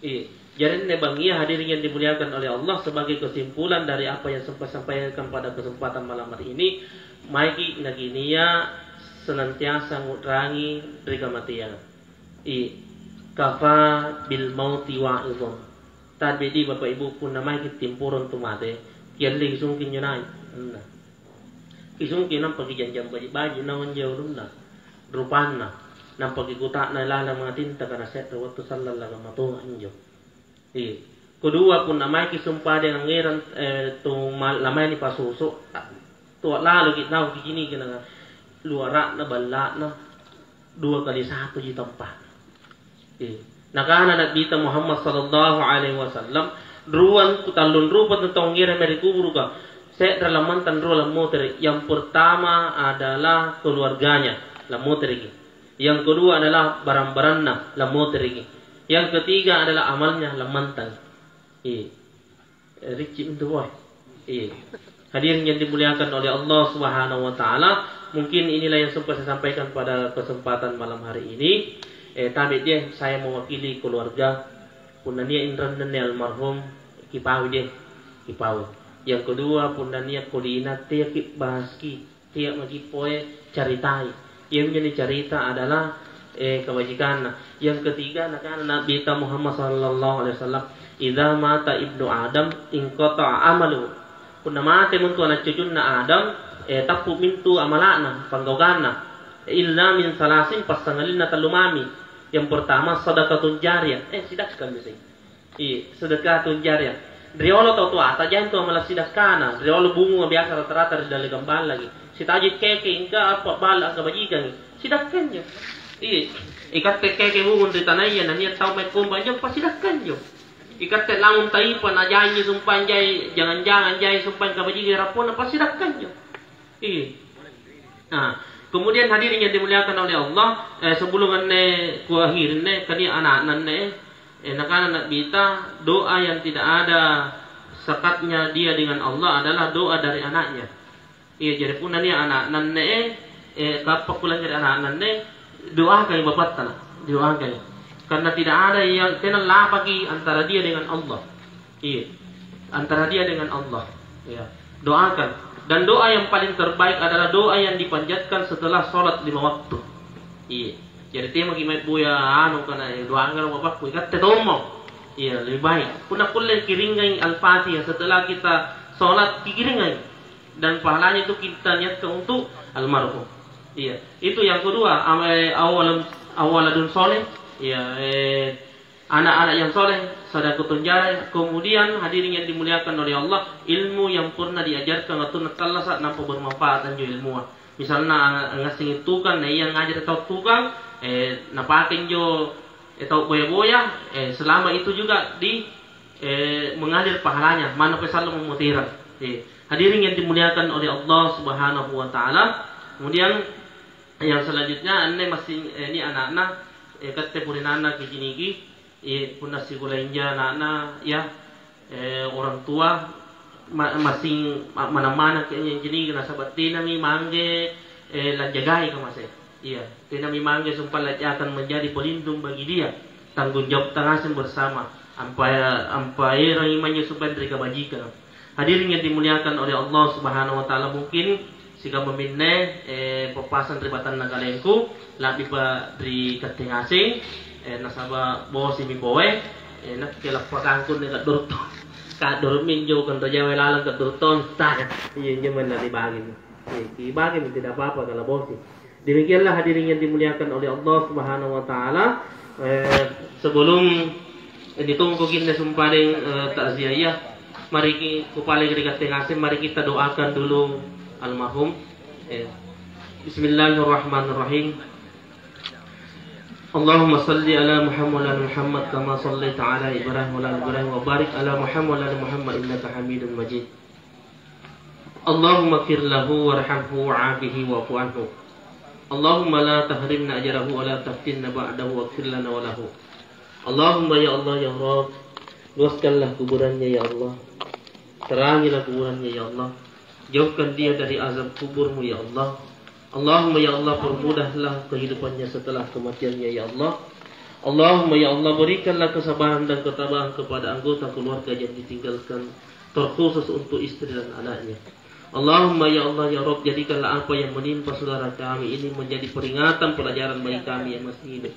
Iya. Jadi nebangia hadirin yang dimuliakan oleh Allah, sebagai kesimpulan dari apa yang sempat sampaikan pada kesempatan malam hari ini, maiki naginia senantiasa ngurangi dari kematian. Iya. Kafa bil mauti wa'idhum. Tadi di Bapak Ibu pun namai kitimpuron tumate. Kian li sungkin yunai. Nah. Kisungkin nam pagi janjam baji nawan jauh rumna. Rupana. Nam pagi kutak na lala mga tinta kana set waktu sallallahu matunga anjo. Kedua pun namai kisumpah dengan ngeran tu lamai ni pasuso. Tu lalu kita kini kena luarak na balak na 2 kali 1 di tempat. Nakana Nabi Muhammad sallallahu alaihi wasallam ruan talun rupa tentang ngira dari kubur ka. Saya dalam mantan ruang motor. Yang pertama adalah keluarganya, la motor ini. Yang kedua adalah barang-barangnya, la motor ini. Yang ketiga adalah amalnya, la mantan. Ricci itu boy. Hadirin yang dimuliakan oleh Allah Subhanahu wa taala, mungkin inilah yang sempat saya sampaikan pada kesempatan malam hari ini. Tapi dia saya mewakili keluarga punania Indran dan almarhum Kipawi dia Kipawi. Yang kedua punania Kolina tiap bahaski tiap magi poe caritai. Yang menjadi cerita adalah kebajikan. Yang ketiga anak Nabi Muhammad sallallahu alaihi wasallam, idza mata ibnu Adam inqata amalu. Punna mate muntu anak cucunna Adam tapu mintu amalana panggogana illa min salasin pasangalina talumami. Yang pertama sedekah jariyah. Sidakkan bisa. Sedekah jariyah. Riolo tau tua, tajan tu malah sidakana. Riolo bunga biasa rata-rata di dalam gambal lagi. Si tajit keke ingka apa bala kebajikan. Sidakkan jo. Ikat keke bungun di tanaya na niya tau may kumbay jo pasidakkan jo. Ikat lamun taipan ajayin sumpan jay jangan-jangan jay sumpan kebajikan rapon pasidakkan jo. Kemudian hadirin yang dimuliakan oleh Allah, sebelum ku akhirin kani anak nakana nak bita doa yang tidak ada sekatnya dia dengan Allah adalah doa dari anaknya. Jadi pun ni anak kapak pulang dari anak doakan bapak tanah, doakan. Karena tidak ada yang kena lapaki antara dia dengan Allah. Antara dia dengan Allah. Doakan. Dan doa yang paling terbaik adalah doa yang dipanjatkan setelah sholat 5 waktu. Jadi tema gimana buya kana doa ngalo bapak ku ikat tomo. Lebih baik. Punah kulle kiringai al-Fatihah setelah kita sholat kiringai. Dan pahalanya itu kita niatkan untuk almarhum. Itu yang kedua, awaladun soleh. Anak-anak yang soleh, sedekah jariyah. Kemudian hadirin yang dimuliakan oleh Allah, ilmu yang pernah diajarkan atau nakalasa nampu bermanfaat dan ilmu. Misalnya ngasih tukang, yang ngajar atau tukang, napakin jo atau boya-boya, selama itu juga mengalir pahalanya. Mana pesal memutiran. Hadirin yang dimuliakan oleh Allah Subhanahu wa taala. Kemudian yang selanjutnya ini anak-anak kata purinana kijinigi punah sigulainja anak-anak orang tua masing mana-mana kayaknya jadi kena sahabat tinami mangge lanjagai ke masih. Tinami mangge sumpah akan menjadi pelindung bagi dia, tanggung jawab tangasan bersama ampai orang imannya supaya dari kebajikan. Hadirin yang dimuliakan oleh Allah Subhanahu wa taala, mungkin jika meminne pepasan ribatan nagalenku labi pa dari kating asing nasaba bosi mi bowe nak kelak pakangkun dekat dorto ka dormin jo kan raja welalang ke dorton tanya iya nyaman dari bagin bagin tidak apa-apa kalau bosi. Demikianlah hadirin yang dimuliakan oleh Allah Subhanahu wa taala. Sebelum ditunggu kita sumparing takziah, mari kupale dekat kating asing, mari kita doakan dulu almarhum. Bismillahirrahmanirrahim. Allahumma salli ala Muhammad wa ala Muhammad kama sallaita ala Ibrahim wa ala Ibrahim wa barik ala Muhammad wa ala Muhammad innaka Hamidum Majid. Allahumma fir lahu warhamhu wa'afihi wa'fu anhu. Allahumma la tahrimna ajrahu wa la taftinna ba'dahu waghfir lana wa lahu. Allahumma ya Allah ya Rabb, luaskanlah kuburannya ya Allah. Terangilah kuburannya ya Allah. Jauhkan dia dari azab kuburmu ya Allah. Allahumma ya Allah, permudahlah kehidupannya setelah kematiannya ya Allah. Allahumma ya Allah, berikanlah kesabaran dan ketabahan kepada anggota keluarga yang ditinggalkan, terkhusus untuk istri dan anaknya. Allahumma ya Allah ya Rabb, jadikanlah apa yang menimpa saudara kami ini menjadi peringatan pelajaran bagi kami yang masih hidup.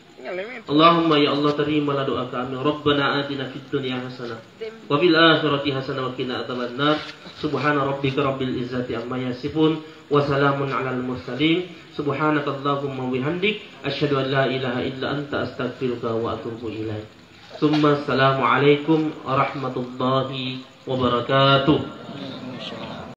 Allahumma ya Allah, terimalah doa kami. Rabbana atina fid dunya hasanah wa fil akhirati hasanah wa qina adzabannar. Subhana rabbika rabbil izzati amma yasifun wa salamun alal mursalin. Subhanakallahumma wa bihamdik asyhadu an la ilaha illa anta astaghfiruka wa atubu ilaik. Summa assalamu alaikum warahmatullahi wabarakatuh.